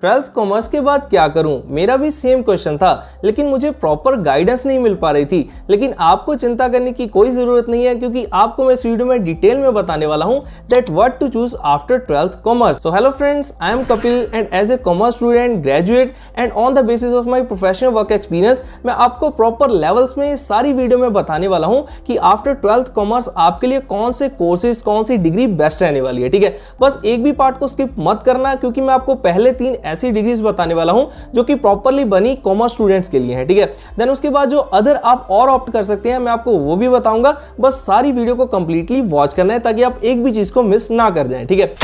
Twelfth commerce के बाद क्या करूं? मेरा भी सेम क्वेश्चन था, लेकिन मुझे प्रॉपर गाइडेंस नहीं मिल पा रही थी। लेकिन आपको चिंता करने की कोई जरूरत नहीं है, क्योंकि आपको मैं इस वीडियो में डिटेल में बताने वाला हूं that what to choose after twelfth commerce. So hello friends, I am Kapil and as a commerce student graduate and on the basis of my professional work experience मैं आपको प्रॉपर लेवल्स में सारी video में बताने वाला हूं कि आफ्टर ट्वेल्थ कॉमर्स आपके लिए कौन से कोर्सेज, कौन सी डिग्री बेस्ट रहने वाली है। ठीक है, बस एक भी पार्ट को स्किप मत करना, क्योंकि मैं आपको पहले 3 ऐसी डिग्रीज बताने वाला हूं जो कि प्रॉपर्ली बनी कॉमर्स स्टूडेंट्स के लिए है। ठीक है, देन उसके बाद जो अदर आप और ऑप्ट कर सकते हैं मैं आपको वो भी बताऊंगा। बस सारी वीडियो को कंप्लीटली वॉच करना है ताकि आप एक भी चीज को मिस ना कर जाएं। ठीक है,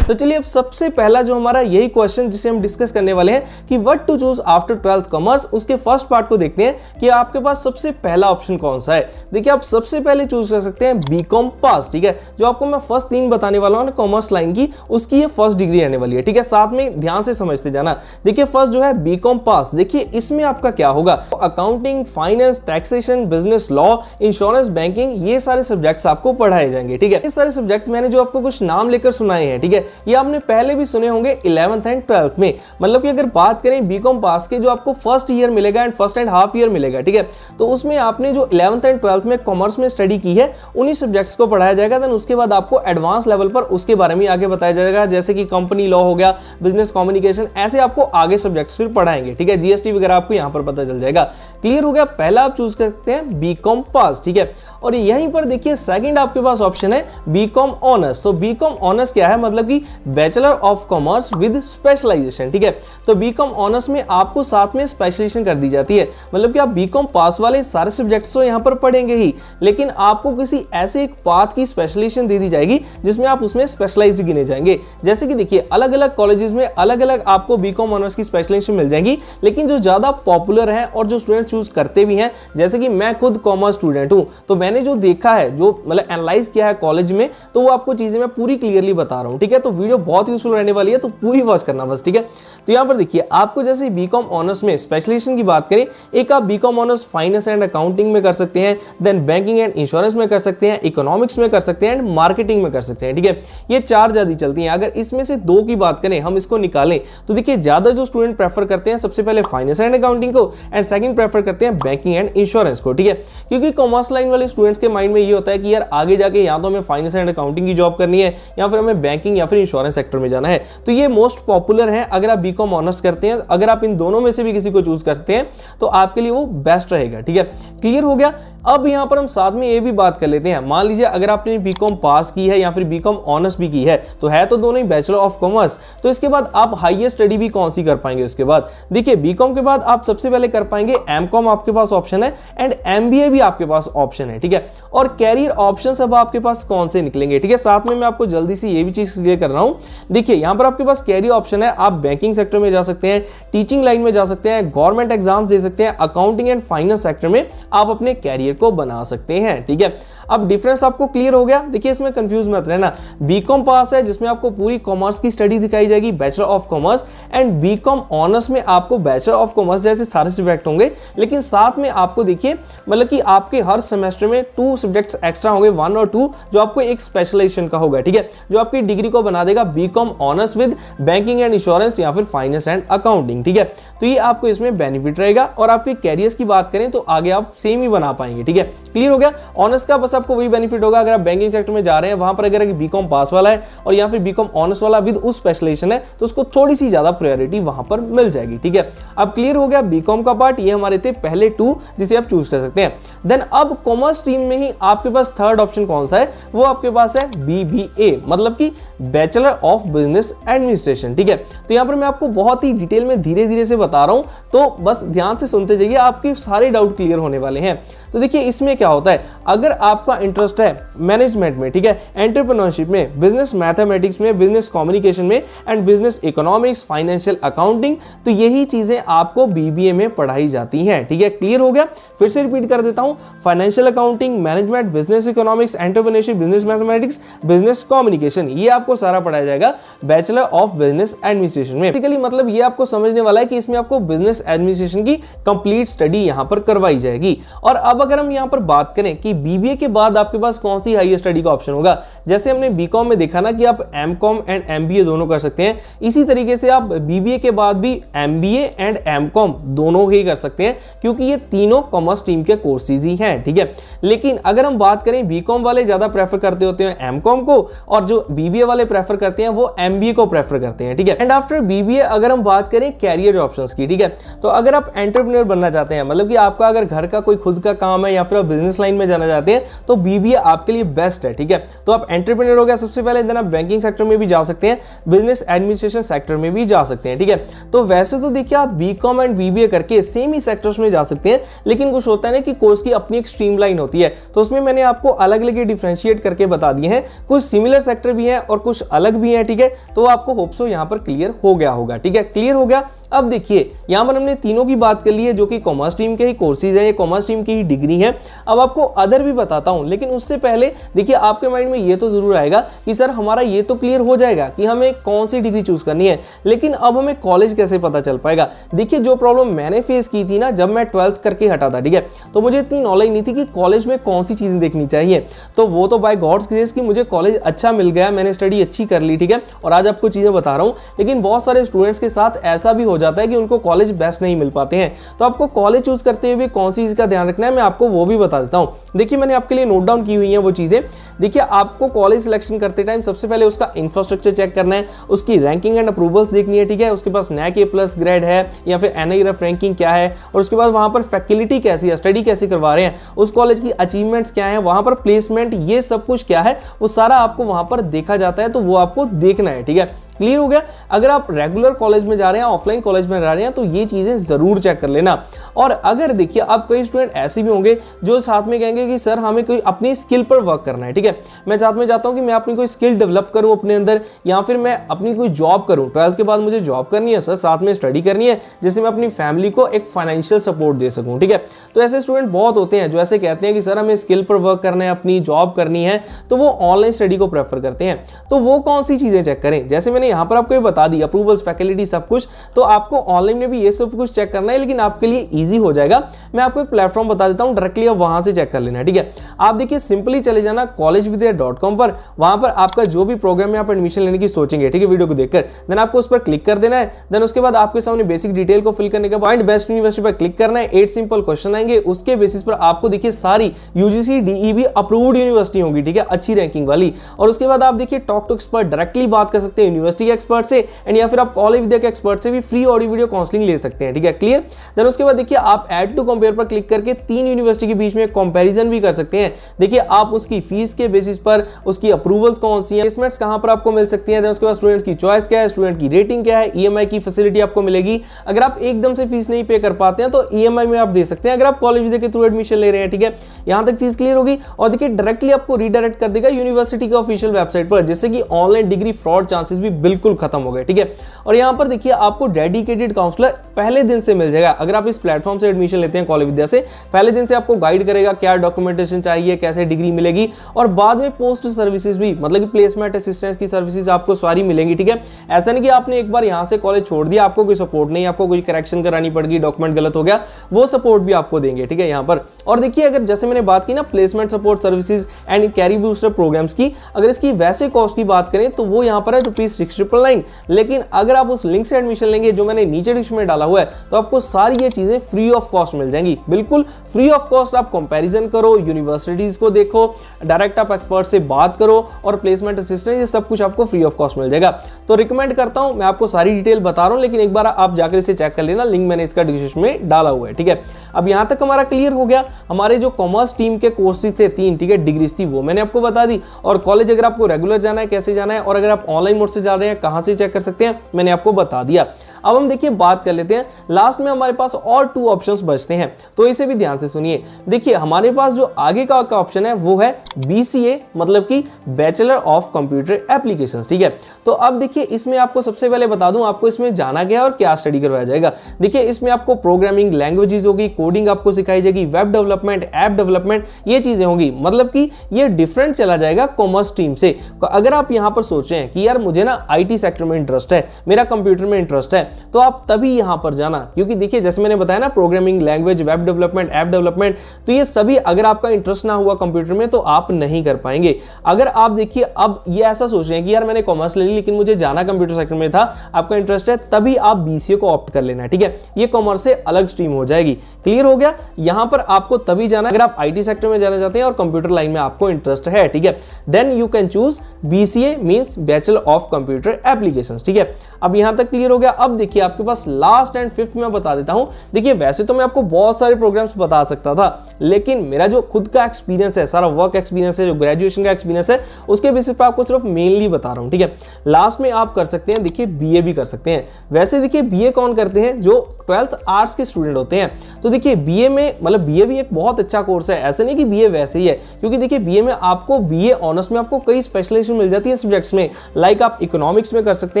तो चलिए अब सबसे पहला जो हमारा यही क्वेश्चन जिसे हम डिस्कस करने वाले हैं कि what to choose after twelfth commerce, उसके फर्स्ट पार्ट को देखते हैं कि आपके पास सबसे पहला ऑप्शन कौन सा है। देखिए, आप सबसे पहले चूज कर सकते हैं बीकॉम पास। ठीक है, जो आपको मैं फर्स्ट 3 बताने वाला हूं ना कॉमर्स लाइन की, उसकी ये फर्स्ट डिग्री रहने वाली है। ठीक है, साथ में ध्यान से समझते जाना। देखिए, फर्स्ट जो है बीकॉम पास, देखिए इसमें आपका क्या होगा, accounting, finance, taxation, business law, insurance, banking, ये सारे सब्जेक्ट्स आपको पढ़ाए जाएंगे। ठीक है, इस सारे सब्जेक्ट मैंने जो आपको कुछ नाम लेकर सुनाए हैं, ठीक है, ये आपने पहले भी सुने होंगे 11th एंड 12th में। मतलब कि अगर बात करें बीकॉम पास के जो आपको फर्स्ट ईयर मिलेगा and first and half year मिलेगा, ठीक है, तो उसमें आपने जो 11th एंड 12th में कॉमर्स में स्टडी की है उन्हीं सब्जेक्ट्स को पढ़ाया जाएगा। देन उसके बाद आपको एडवांस लेवल पर उसके बारे में आगे बताया जाएगा, जैसे कि कंपनी लॉ हो गया, बिजनेस कम्युनिकेशन, ऐसे आपको आगे सब्जेक्ट्स फिर पढ़ाएंगे। ठीक है, जीएसटी वगैरह आपको यहां पर पता चल जाएगा। क्लियर हो गया? पहला आप चूज करते हैं बीकॉम पास। ठीक है, और यहीं पर देखिए सेकंड आपके पास ऑप्शन है बीकॉम ऑनर्स। तो बीकॉम ऑनर्स क्या है, मतलब कि bachelor of commerce with specialisation. ठीक है, तो बीकॉम ऑनर्स में आपको साथ में स्पेशलाइजेशन कर दी जाती है। मतलब कि आप बीकॉम पास वाले सारे सब्जेक्ट्स तो यहां पर पढ़ेंगे ही, लेकिन आपको किसी ऐसे एक पाथ की स्पेशलाइजेशन दे दी जाएगी जिसमें आप उसमें स्पेशलाइज्ड गिने जाएंगे। जैसे कि देखिए, अलग अलग कॉलेजेस में अलग अलग आपको बीकॉम ऑनर्स की स्पेशलाइजेशन मिल जाएगी, लेकिन जो ज्यादा पॉपुलर है और जो स्टूडेंट चूज करते भी हैं, जैसे कि मैं खुद कॉमर्स स्टूडेंट हूं, तो मैंने जो देखा है, जो मतलब एनालाइज किया है कॉलेज में, तो वो आपको चीजें मैं पूरी क्लियरली बता रहा हूं। ठीक है, तो वीडियो बहुत यूजफुल रहने वाली है, तो पूरी वॉच करना बस। ठीक है, तो यहां पर देखिए आपको जैसे बीकॉम ऑनर्स में स्पेशलाइजेशन की बात करें, एक आप B Com honours finance and accounting में कर सकते हैं, देन बैंकिंग एंड इंश्योरेंस में कर सकते हैं, इकोनॉमिक्स में कर सकते हैं एंड मार्केटिंग में कर सकते हैं। ठीक है, ये 4 ज्यादा चलती हैं। अगर इसमें से 2 की बात करें, हम इसको निकालें, तो देखिए ज्यादा जो स्टूडेंट प्रेफर करते हैं सबसे पहले फाइनेंस एंड अकाउंटिंग को, एंड सेकंड प्रेफर करते हैं बैंकिंग एंड इंश्योरेंस को। ठीक है, क्योंकि कॉमर्स लाइन वाले स्टूडेंट्स के माइंड में ये होता है कि यार आगे जाके या तो हमें फाइनेंस एंड अकाउंटिंग की जॉब करनी है, या फिर हमें बैंकिंग या फिर इंश्योरेंस सेक्टर में जाना है। तो ये मोस्ट पॉपुलर है अगर आप बीकॉम ऑनर्स करते हैं। अगर आप इन दोनों में से भी किसी को चूज करते हैं तो आपके लिए वो बेस्ट रहेगा। ठीक है, क्लियर हो गया? अब यहां पर हम साथ में ये भी बात कर लेते हैं, मान लीजिए अगर आपने बीकॉम पास की है या फिर बीकॉम ऑनर्स भी की है, तो है तो दोनों ही बैचलर ऑफ कॉमर्स, तो इसके बाद आप हाईयर स्टडी भी कौन सी कर पाएंगे उसके बाद? देखिए, बीकॉम के बाद आप सबसे पहले कर पाएंगे एमकॉम, आपके पास ऑप्शन है, एंड एमबीए भी आपके पास ऑप्शन है। ठीक है, और कैरियर ऑप्शंस अब आपके पास कौन से निकलेंगे? ठीक है, साथ में मैं आपको जल्दी से ये भी चीज क्लियर कर रहा हूं। देखिए, यहां पर आपके पास कैरियर ऑप्शन है, आप बैंकिंग सेक्टर में जा सकते हैं, टीचिंग लाइन में जा सकते हैं, गवर्नमेंट एग्जाम्स दे सकते हैं, अकाउंटिंग एंड फाइनेंस सेक्टर में आप अपने कैरियर को बना सकते हैं। ठीक है, अब डिफरेंस आपको क्लियर हो गया? देखिए, इसमें कंफ्यूज मत रहना। बीकॉम पास है जिसमें आपको पूरी कॉमर्स की स्टडी दिखाई जाएगी, bachelor of commerce, and B Com honours में आपको बैचलर ऑफ कॉमर्स जैसे सारे सब्जेक्ट होंगे, लेकिन साथ में आपको देखिए मतलब कि आपके हर सेमेस्टर में 2 सब्जेक्ट्स एक्स्ट्रा होंगे, 1 और 2, जो आपको एक स्पेशलाइजेशन का होगा। ठीक है, जो आपकी डिग्री को बना देगा B Com honours with banking and insurance या फिर फाइनेंस एंड अकाउंटिंग। ठीक है, तो ये आपको इसमें बेनिफिट रहेगा। और आपके कैरियर्स की बात करें तो आगे आप सेम ही बना पाएंगे। ठीक है, क्लियर हो गया? ऑनर्स का बस आपको वही बेनिफिट होगा, अगर आप बैंकिंग सेक्टर में जा रहे हैं वहां पर अगर बीकॉम पास वाला है और या फिर बीकॉम ऑनर्स वाला विद उस स्पेशलाइजेशन है, तो उसको थोड़ी सी ज्यादा प्रायोरिटी वहां पर मिल जाएगी। ठीक है, अब क्लियर हो गया बीकॉम का पार्ट? ये हमारे थे पहले 2 जिसे आप चूज कर सकते हैं। देन अब कॉमर्स स्ट्रीम में ही आपके पास थर्ड ऑप्शन कौन सा है? वो आपके पास है बीबीए, मतलब कि बैचलर ऑफ बिजनेस एडमिनिस्ट्रेशन। ठीक है, तो यहां पर मैं आपको बहुत ही डिटेल में धीरे धीरे से बता रहा हूं, तो बस ध्यान से सुनते जाइए, आपके सारे डाउट क्लियर होने वाले हैं। तो देखिए, इसमें क्या होता है, अगर आपका इंटरेस्ट है मैनेजमेंट में, ठीक है, एंटरप्रेन्योरशिप में, बिजनेस मैथमेटिक्स में, बिजनेस कम्युनिकेशन में and business economics, financial accounting, तो यही चीजें आपको बीबीए में पढ़ाई जाती हैं। ठीक है, क्लियर हो गया? फिर से रिपीट कर देता हूं, financial accounting accounting, management, business economics, entrepreneurship, business mathematics, business communication, ये आपको सारा पढ़ाया जाएगा बैचलर ऑफ बिजनेस एडमिनिस्ट्रेशन में। बेसिकली मतलब ये आपको समझने वाला है कि इसमें आपको बिजनेस एडमिनिस्ट्रेशन की कंप्लीट स्टडी यहां पर करवाई जाएगी। और अब अगर हम यहां पर बात करें कि बीबीए के बाद आपके पास कौन सी हायर स्टडी का ऑप्शन होगा, जैसे हमने बीकॉम में देखा ना कि आप एमकॉम एंड एमबीए दोनों कर सकते हैं, इसी तरीके से आप बीबीए के बाद भी एमबीए एंड एमकॉम दोनों ही कर सकते हैं, क्योंकि ये तीनों कॉमर्स स्ट्रीम के कोर्सेज ही हैं, ठीक है। लेकिन अगर हम बात करें बीकॉम वाले ज्यादा प्रेफर करते होते हैं एमकॉम को, और जो बीबीए वाले प्रेफर करते हैं वो एमबीए को प्रेफर करते हैं, ठीक है। एंड आफ्टर बीबीए अगर हम बात करें कैरियर ऑप्शंस की, ठीक है, तो अगर आप एंटरप्रेन्योर बनना चाहते हैं, मतलब कि आपका अगर घर का कोई खुद का काम है या फिर आप बिजनेस लाइन में जाना चाहते हैं, तो बीबीए आपके लिए बेस्ट है, ठीक है। तो आप एंटरप्रेन्योर हो गया सबसे पहले, देन आप बैंकिंग सेक्टर में भी जा सकते हैं, बिजनेस एडमिनिस्ट्रेशन सेक्टर में भी जा सकते हैं, ठीक है। तो वैसे तो देखिए आप बीकॉम एंड बीबीए करके सेम ही सेक्टर्स में जा सकते हैं, लेकिन कुछ होता है ना कि कोर्स की अपनी एक स्ट्रीमलाइन होती है, तो उसमें मैंने आपको अलग अलग डिफरेंशिएट करके बता दिए हैं, कुछ सिमिलर सेक्टर भी हैं और कुछ अलग भी हैं, ठीक है। तो आपको होप सो यहां पर क्लियर हो गया होगा, ठीक है, क्लियर हो गया। अब देखिए यहां पर हमने तीनों की बात कर ली है, जो कि कॉमर्स स्ट्रीम के ही कोर्सेज है, ये कॉमर्स स्ट्रीम की ही डिग्री है। अब आपको अदर भी बताता हूं, लेकिन उससे पहले देखिए आपके माइंड में ये तो जरूर आएगा कि सर हमारा ये तो क्लियर हो जाएगा कि हमें कौन सी डिग्री चूज करनी है, लेकिन अब हमें कॉलेज कैसे पता चल पाएगा। देखिए जो प्रॉब्लम मैंने फेस की थी ना जब मैं 12th करके हटा था, ठीक है, तो मुझे इतनी नॉलेज नहीं थी कि कॉलेज में कौन सी चीजें देखनी चाहिए। तो वो तो बाय गॉड्स ग्रेस कि मुझे कॉलेज अच्छा मिल गया, मैंने स्टडी अच्छी कर ली, ठीक है, और आज आपको चीजें बता रहा हूं। लेकिन बहुत सारे स्टूडेंट्स के साथ ऐसा भी हो जाता है कि उनको कॉलेज बेस्ट नहीं मिल पाते हैं। तो आपको कॉलेज चूज करते हुए कौन सी चीज का ध्यान रखना है मैं आपको वो भी बता देता हूं। देखिए मैंने आपके लिए नोट डाउन की हुई है वो चीजें। देखिए आपको कॉलेज सिलेक्शन करते टाइम सबसे पहले उसका इंफ्रास्ट्रक्चर चेक करना है, उसकी रैंकिंग एंड अप्रूवल्स देखनी है, ठीक है, उसके पास NAC A+ ग्रेड है या फिर NIRF रैंकिंग क्या है, और उसके बाद वहां पर फैकल्टी कैसी है, स्टडी कैसे करवा रहे हैं, उस कॉलेज की अचीवमेंट्स क्या है, वहां पर प्लेसमेंट, ये सब कुछ क्या है वो सारा आपको वहां पर देखा जाता है, तो वो आपको देखना है, ठीक है। क्लियर हो गया। अगर आप रेगुलर कॉलेज में जा रहे हैं, ऑफलाइन कॉलेज में जा रहे हैं, तो ये चीजें जरूर चेक कर लेना। और अगर देखिए आप कई स्टूडेंट ऐसे भी होंगे जो साथ में कहेंगे कि सर हमें कोई अपनी स्किल पर वर्क करना है, ठीक है, मैं साथ में चाहता हूं कि मैं अपनी कोई स्किल डेवलप करूं अपने अंदर, या फिर मैं अपनी कोई जॉब करूं, 12th के बाद मुझे जॉब करनी है सर, साथ में स्टडी करनी है, जिससे मैं अपनी फैमिली को एक फाइनेंशियल सपोर्ट दे सकूं, ठीक है। तो ऐसे स्टूडेंट बहुत होते हैं जो ऐसे कहते हैं कि सर हमें स्किल पर वर्क करना है, अपनी जॉब करनी है, तो वो ऑनलाइन स्टडी को प्रेफर करते हैं। तो वो कौन सी चीजें चेक करें, जैसे मैंने यहां पर आपको बता दी अप्रूवल्स, फैकल्टी, सब कुछ, तो आपको ऑनलाइन में भी ये सब कुछ चेक करना है, लेकिन आपके लिए इजी हो जाएगा। मैं आपको एक प्लेटफॉर्म बता देता हूं, डायरेक्टली आप वहां से चेक कर लेना, ठीक है। आप देखिए सिंपली चले जाना collegevidya.com पर, वहां पर आपका जो भी प्रोग्राम में आप एडमिशन लेने की सोचेंगे, ठीक है, वीडियो को देखकर, देन आपको उस पर क्लिक कर देना है। देन उसके बाद आपके सामने बेसिक डिटेल को फिल करने के बाद बेस्ट यूनिवर्सिटी पर क्लिक करना है। 8 सिंपल क्वेश्चन आएंगे, उसके बेसिस पर आपको देखिए सारी UGC DEB अप्रूव्ड यूनिवर्सिटी होंगी, ठीक है, अच्छी रैंकिंग वाली। और उसके बाद आप देखिए टॉक टू एक्सपर्ट, डायरेक्टली बात कर सकते हैं यूनिवर्सिटी के एक्सपर्ट से, एंड या फिर आप कॉलेज विद्या के एक्सपर्ट से भी फ्री ऑडियो वीडियो काउंसलिंग ले सकते हैं, ठीक है, क्लियर। देन उसके बाद देखिए आप ऐड टू कंपेयर पर क्लिक करके 3 यूनिवर्सिटी के बीच में कंपैरिजन भी कर सकते हैं। देखिए आप उसकी फीस के बेसिस पर, उसकी अप्रूवल्स कौन सी हैं, प्लेसमेंट्स कहां पर आपको मिल सकती हैं, देन उसके बाद स्टूडेंट की चॉइस क्या है, स्टूडेंट की रेटिंग क्या है, EMI की फैसिलिटी आपको मिलेगी। अगर आप एकदम से फीस नहीं पे कर पाते हैं तो EMI में आप दे सकते हैं, अगर आप कॉलेज विद्या के थ्रू एडमिशन ले रहे हैं, ठीक है। यहां तक चीज क्लियर होगी। और देखिए डायरेक्टली आपको रीडायरेक्ट कर देगा यूनिवर्सिटी के ऑफिशियल वेबसाइट पर, जिससे कि ऑनलाइन डिग्री फ्रॉड चांसेस भी बिल्कुल खत्म हो गए, ठीक है। और यहां पर देखिए आपको डेडिकेटेड काउंसलर पहले दिन से मिल जाएगा। अगर आप इस प्लेटफॉर्म से एडमिशन लेते हैं कॉलेज विद्या से, पहले दिन से आपको गाइड करेगा क्या डॉक्यूमेंटेशन चाहिए, कैसे डिग्री मिलेगी, और बाद में पोस्ट सर्विसेज भी, मतलब कि प्लेसमेंट असिस्टेंस की सर्विसेज आपको सारी मिलेंगी, ठीक है। ऐसा नहीं कि आपने एक बार यहां से कॉलेज छोड़ दिया, आपको कोई सपोर्ट नहीं, आपको कोई करेक्शन करानी पड़ेगी, डॉक्यूमेंट गलत हो गया, वो सपोर्ट भी आपको देंगे, ठीक है, यहां पर। और देखिए अगर जैसे मैंने बात की ना placement support services and career booster programmes की, अगर इसकी वैसे कॉस्ट की बात करें तो वो यहां पर है ₹6,999। लेकिन अगर आप उस लिंक से एडमिशन लेंगे जो मैंने नीचे डिस्क्रिप्शन में डाला हुआ है, तो आपको सारी ये चीजें फ्री ऑफ कॉस्ट मिल जाएंगी, बिल्कुल फ्री ऑफ कॉस्ट। आप कंपैरिजन करो, यूनिवर्सिटीज को देखो, डायरेक्ट आप एक्सपर्ट से बात करो, और प्लेसमेंट असिस्टेंस, ये सब कुछ आपको फ्री ऑफ कॉस्ट मिल जाएगा। तो रिकमेंड करता हूं, मैं आपको सारी डिटेल बता रहा हूं, लेकिन एक बार आप जाकर इसे चेक कर लेना, लिंक मैंने इसका डिस्क्रिप्शन में डाला हुआ है, ठीक है। अब यहां तक हमारा क्लियर हो गया। हमारे जो कॉमर्स टीम के कोर्सेज थे 3, ठीक है, डिग्रीज थी, वो मैंने आपको बता दी। और कॉलेज अगर आपको रेगुलर जाना है कैसे जाना है, और अगर आप ऑनलाइन मोड से जा रहे हैं कहां से चेक कर सकते हैं, मैंने आपको बता दिया। अब हम देखिए बात कर लेते हैं, लास्ट में हमारे पास और 2 ऑप्शंस बचते हैं, तो इसे भी ध्यान से सुनिए। देखिए हमारे पास जो आगे का ऑप्शन है वो है BCA, मतलब कि बैचलर ऑफ कंप्यूटर एप्लीकेशंस, ठीक है। तो अब देखिए इसमें आपको सबसे पहले बता दूं आपको इसमें जाना क्या है और क्या स्टडी करवाया जाएगा। देखिए इसमें आपको प्रोग्रामिंग लैंग्वेजेस होगी, कोडिंग आपको सिखाई जाएगी, वेब डेवलपमेंट, ऐप डेवलपमेंट, ये चीजें होंगी। मतलब कि ये डिफरेंट चला जाएगा कॉमर्स स्ट्रीम से। अगर आप यहां पर सोच रहे हैं कि यार मुझे ना आईटी सेक्टर में इंटरेस्ट है, मेरा कंप्यूटर में इंटरेस्ट है, तो आप तभी यहां पर जाना, क्योंकि देखिए जैसे मैंने बताया ना, programming language, web development, app development, तो ये सभी अगर आपका इंटरेस्ट ना हुआ कंप्यूटर में तो आप नहीं कर पाएंगे। अगर आप देखिए अब ये ऐसा सोच रहे हैं कि यार मैंने कॉमर्स ले ली लेकिन मुझे जाना कंप्यूटर सेक्टर में था, आपका इंटरेस्ट है, तभी आप बीसीए को ऑप्ट कर लेना है, ठीक है। ये कॉमर्स से अलग स्ट्रीम हो जाएगी। क्लियर हो गया? यहां पर आपको तभी जाना अगर आप आईटी सेक्टर में जाना चाहते हैं और कंप्यूटर लाइन में आपको इंटरेस्ट है, ठीक है। Then you can choose BCA means bachelor of computer applications, ठीक है। अब यहां तक क्लियर हो गया। अब देखिए आपके पास लास्ट एंड फिफ्थ में बता देता हूं। देखिए वैसे तो मैं आपको बहुत सारे प्रोग्राम्स बता सकता था, लेकिन मेरा जो खुद का एक्सपीरियंस है, सारा वर्क एक्सपीरियंस है, जो ग्रेजुएशन का एक्सपीरियंस है, उसके बेसिस पर आपको सिर्फ मेनली बता रहा हूं, ठीक है। लास्ट में आप कर सकते हैं, देखिए बीए भी कर सकते हैं। वैसे देखिए बीए कौन करते हैं? जो 12th आर्ट्स के स्टूडेंट होते हैं। तो देखिए बीए में, मतलब बीए भी एक बहुत अच्छा कोर्स है, ऐसे नहीं कि बीए वैसे ही है, क्योंकि देखिए बीए में आपको बीए ऑनर्स में आपको कई स्पेशलाइजेशन मिल जाती है सब्जेक्ट्स में। लाइक आप इकोनॉमिक्स में कर सकते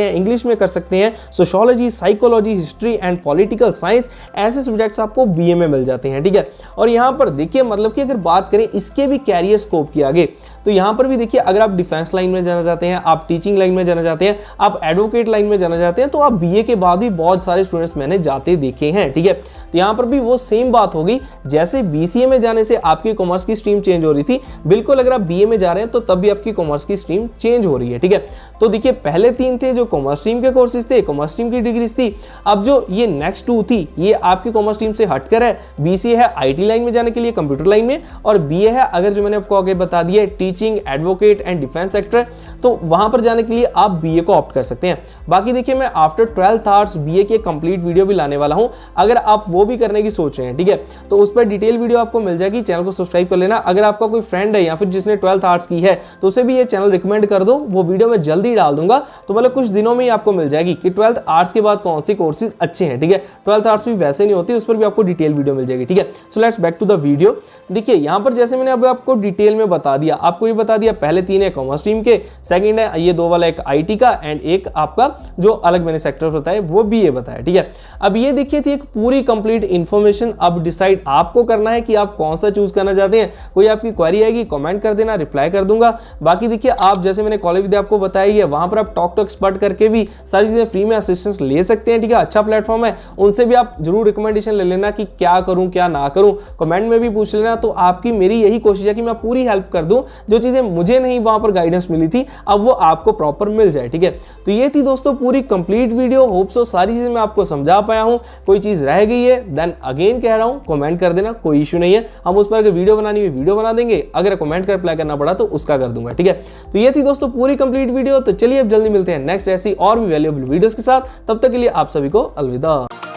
हैं, इंग्लिश में कर सकते हैं, sociology, psychology, history and political science, ऐसे सब्जेक्ट्स आपको बीए में मिल जाते हैं, ठीक है। और यहां पर देखिए मतलब कि अगर बात करें इसके भी कैरियर स्कोप की आगे, तो यहां पर भी देखिए अगर आप डिफेंस लाइन में जाना चाहते हैं, आप टीचिंग लाइन में जाना चाहते हैं, आप एडवोकेट लाइन में जाना चाहते हैं, तो आप बीए के बाद भी बहुत सारे स्टूडेंट्स मैंने जाते देखे हैं, ठीक है। तो यहां पर भी वो सेम बात होगी, जैसे बीसीए में जाने से आपकी कॉमर्स की स्ट्रीम चेंज हो रही थी, बिल्कुल अगर आप बीए में जा रहे हैं तो तब भी आपकी कॉमर्स की स्ट्रीम चेंज हो रही है, ठीक है। तो देखिए पहले 3 थे जो कॉमर्स स्ट्रीम के कोर्सेज थे, कॉमर्स स्ट्रीम की डिग्रीज थी। अब जो ये नेक्स्ट 2 थी, ये आपकी कॉमर्स स्ट्रीम से हटकर है। बीसीए है आईटी लाइन में जाने के लिए, कंप्यूटर लाइन में, और बीए है अगर जो मैंने आपको आगे बता दिया teaching, advocate and defence sector, तो वहां पर जाने के लिए आप बीए को ऑप्ट कर सकते हैं। बाकी देखिए मैं आफ्टर 12th आर्ट्स बीए की कंप्लीट वीडियो भी लाने वाला हूं, अगर आप वो भी करने की सोच रहे हैं, ठीक है, तो उस पर डिटेल वीडियो आपको मिल जाएगी। चैनल को सब्सक्राइब कर लेना। अगर आपका कोई फ्रेंड है या फिर जिसने 12th आर्ट्स की है तो उसे भी ये चैनल रिकमेंड कर दो, वो वीडियो मैं जल्दी डाल दूंगा, तो मतलब कुछ दिनों में ही आपको मिल जाएगी कि 12th आर्ट्स के बाद कौन सी कोर्सेज अच्छे हैं, ठीक है। 12th आर्ट्स भी वैसे नहीं होती, उस पर भी आपको डिटेल वीडियो मिल जाएगी, ठीक है। So let's back to the video. देखिए यहां पर जैसे मैंने अब आपको डिटेल में बता दिया, आपको ये बता दिया पहले 3 है कॉमर्स स्ट्रीम के, सेकंड है ये 2 वाला एक आईटी का, एंड एक आपका जो अलग मैंने सेक्टर बताया वो बीए बताया, ठीक है। अब ये देखिए थी एक पूरी कंप्लीट इंफॉर्मेशन। अब डिसाइड आपको करना है कि आप कौन सा चूज करना चाहते हैं। कोई आपकी क्वेरी आएगी कमेंट कर देना, रिप्लाई कर दूंगा। बाकी देखिए आप जैसे मैंने कॉलेज विद्या आपको बताई है, वहां पर आप टॉक टू एक्सपर्ट करके भी सारी चीजें फ्री में असिस्टेंस ले सकते हैं, ठीक है। अच्छा प्लेटफॉर्म है, उनसे भी आप जरूर रिकमेंडेशन ले लेना कि क्या करूं क्या ना करूं, कमेंट में भी पूछ लेना। तो आपकी मेरी यही कोशिश है कि मैं पूरी हेल्प कर दूं, जो चीजें मुझे नहीं वहां पर गाइडेंस मिली थी अब वो आपको प्रॉपर मिल जाए, ठीक है। तो ये थी दोस्तों पूरी कंप्लीट वीडियो। होप सो सारी चीजें मैं आपको समझा पाया हूं। कोई चीज रह गई है देन अगेन कह रहा हूं कमेंट कर देना, कोई इश्यू नहीं है। हम उस पर अगर वीडियो बनानी हुई वीडियो बना देंगे, अगर कमेंट कर रिप्लाई करना पड़ा तो उसका कर दूंगा, ठीक है। तो ये थी दोस्तों पूरी कंप्लीट वीडियो। तो चलिए अब जल्दी मिलते हैं नेक्स्ट ऐसी और भी वैल्यूएबल वीडियोस के साथ। तब तक के लिए आप सभी को अलविदा।